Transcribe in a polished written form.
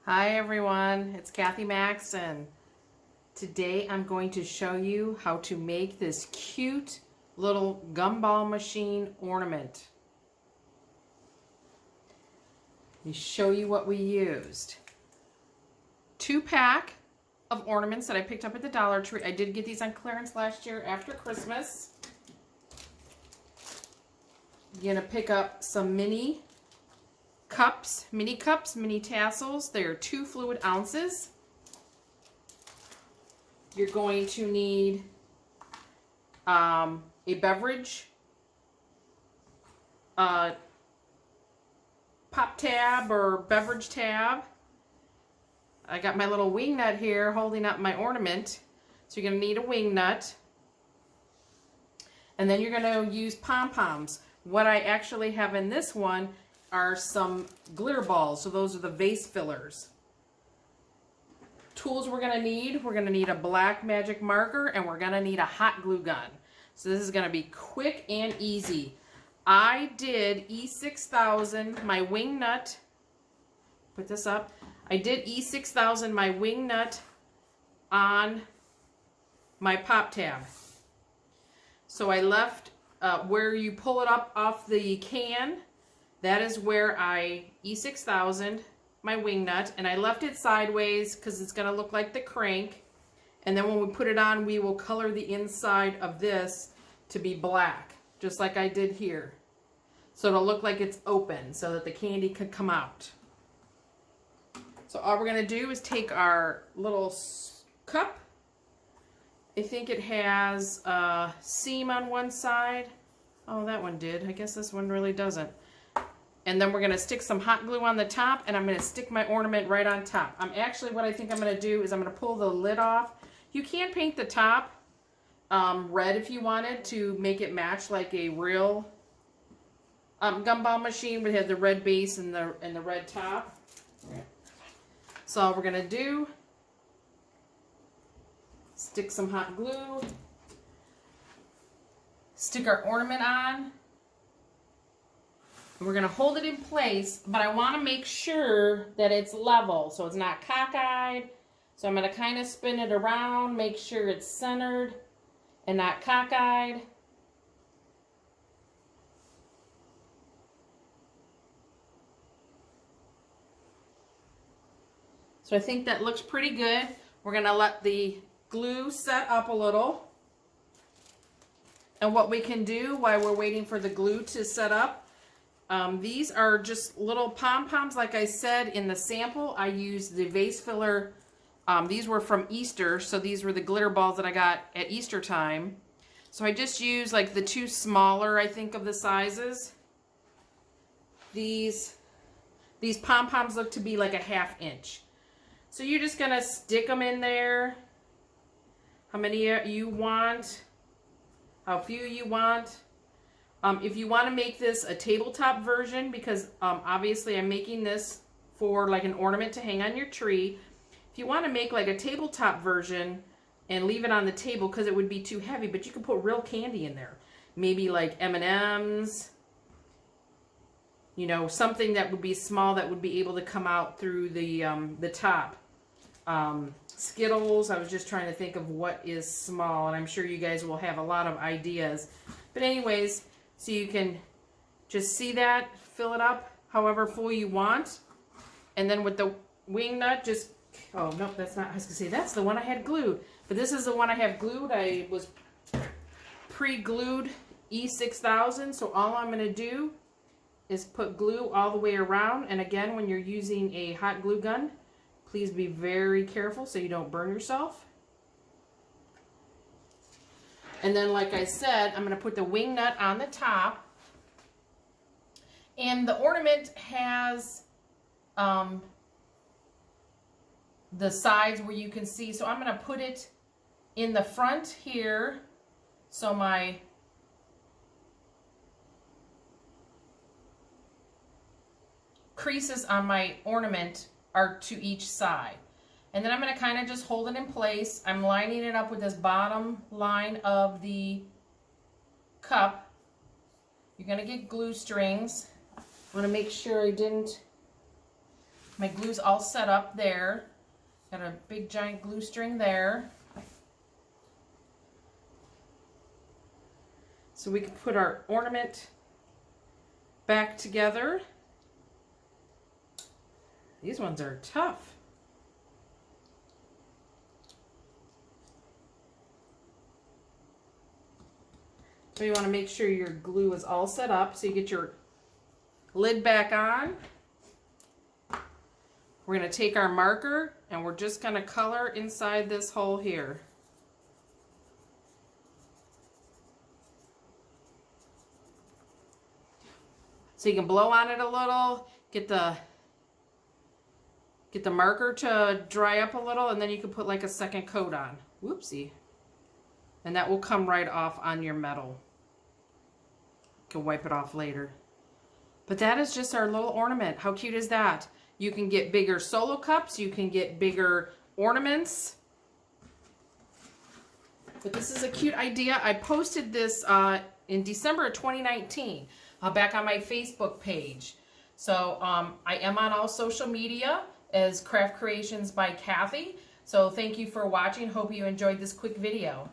Hi everyone, it's Kathy Maxon. Today I'm going to show you how to make this cute little gumball machine ornament. Let me show you what we used. 2-pack of ornaments that I picked up at the Dollar Tree. I did get these on clearance last year after Christmas. You're gonna pick up some mini cups, mini tassels. They're 2 fluid ounces. You're going to need a beverage, pop tab or beverage tab. I got my little wing nut here holding up my ornament. So you're going to need a wing nut. And then you're going to use Pom Poms. What I actually have in this one are some glitter balls. So those are the vase fillers. Tools we're going to need a black magic marker, and we're going to need a hot glue gun. So this is going to be quick and easy. I did E6000 my wing nut. Put this up. I did E6000 my wing nut on my pop tab. So I left where you pull it up off the can. That is where I E6000 my wing nut, and I left it sideways because it's going to look like the crank. And then when we put it on, we will color the inside of this to be black, just like I did here. So it'll look like it's open so that the candy could come out. So all we're going to do is take our little cup. I think it has a seam on one side. Oh, that one did. I guess this one really doesn't. And then we're going to stick some hot glue on the top, and I'm going to stick my ornament right on top. What I think I'm going to do is I'm going to pull the lid off. You can paint the top red if you wanted to make it match like a real gumball machine, would have the red base and the red top. So all we're going to do, stick some hot glue, stick our ornament on. We're going to hold it in place, but I want to make sure that it's level, so it's not cockeyed. So I'm going to kind of spin it around, make sure it's centered and not cockeyed. So I think that looks pretty good. We're going to let the glue set up a little. And what we can do while we're waiting for the glue to set up, these are just little pom-poms. Like I said in the sample, I used the vase filler. These were from Easter, so these were the glitter balls that I got at Easter time. So I just used like the 2 smaller, I think, of the sizes. These pom-poms look to be like a 1/2 inch. So you're just gonna stick them in there. How many you want, how few you want. If you want to make this a tabletop version, because obviously I'm making this for like an ornament to hang on your tree. If you want to make like a tabletop version and leave it on the table because it would be too heavy, but you can put real candy in there. Maybe like M&Ms, you know, something that would be small that would be able to come out through the top. Skittles, I was just trying to think of what is small, and I'm sure you guys will have a lot of ideas. But anyways, so you can just see that, fill it up however full you want. And then with the wing nut, just, oh, no, that's not, I was going to say, that's the one I had glued. But this is the one I have glued. I was pre-glued E6000. So all I'm going to do is put glue all the way around. And again, when you're using a hot glue gun, please be very careful so you don't burn yourself. And then, like I said, I'm going to put the wing nut on the top. And the ornament has the sides where you can see. So I'm going to put it in the front here. So my creases on my ornament are to each side. And then I'm going to kind of just hold it in place. I'm lining it up with this bottom line of the cup. You're going to get glue strings. I want to make sure I didn't My glue's all set up there. Got a big giant glue string there. So we can put our ornament back together. These ones are tough. So you want to make sure your glue is all set up. So you get your lid back on. We're going to take our marker and we're just going to color inside this hole here. So you can blow on it a little, get the marker to dry up a little, and then you can put like a second coat on. Whoopsie. And that will come right off on your metal. You can wipe it off later. But that is just our little ornament. How cute is that? You can get bigger solo cups, you can get bigger ornaments. But this is a cute idea. I posted this in December of 2019 back on my Facebook page. So I am on all social media as Craft Creations by Kathy. So thank you for watching. Hope you enjoyed this quick video.